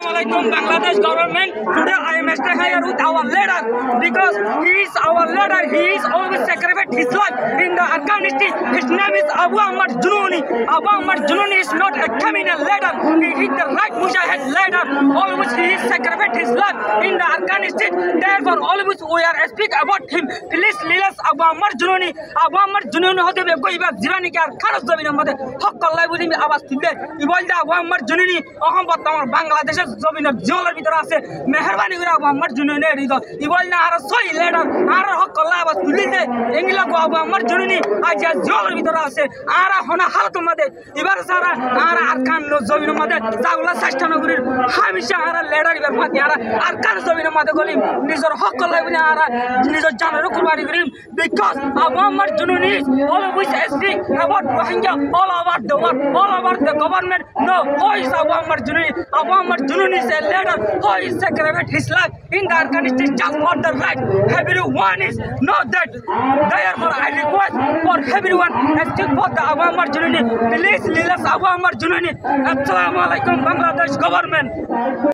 Bangladesh government, today I am staying here with our leader because he is our leader. He is always sacrificed his life in the Afghanistan. His name is Abu Ahmad Jununi. Abu Ahmad Jununi is not a criminal leader. He is the right Mujahid leader. Always he is sacrificed his life in the Afghanistan. Therefore, always we are speak about him. Please release Abu Ahmad Jununi. Abu Ahmad Jununi hote be koi ba jirani ke ar kharos zabin mate hak Allah boli me awaz tulle. Ibolda Abu Ahmad Jununi aham batamar Bangladesh জমিনে জলের ভিতরে আছে মেহরবানি করে আবু আমার জুনুনি হৃদয় able না আর সই ladder আর হক কল্লা আবাস তুলিতে এঙ্গিলা গো আবু আমার জুনুনি আজ জলের ভিতরে আছে আর হনা হালত মধ্যে এবার সারা আর আরকান জমিনের মধ্যে জাগুলা চেষ্টা নগরীর হামেশা আর লেডার এবার মাতি আর কান জমিনের মধ্যে গলিম নিজের হক কল্লা বলে আর নিজের জানের কুরবানি করিম বিকজ আবু আমার জুনুনি always speak about Rohingya all over the world all over the government no voice আবু আমার জুনুনি আবু আমার জুনুনি is a leader who is sacrificed his life in the Afghanistan just for the right. Everyone is know that. Therefore, I request for everyone asking for the Abu Ahmad Jununi. Please release Abu Ahmad Jununi. Assalamu alaikum, Bangladesh government.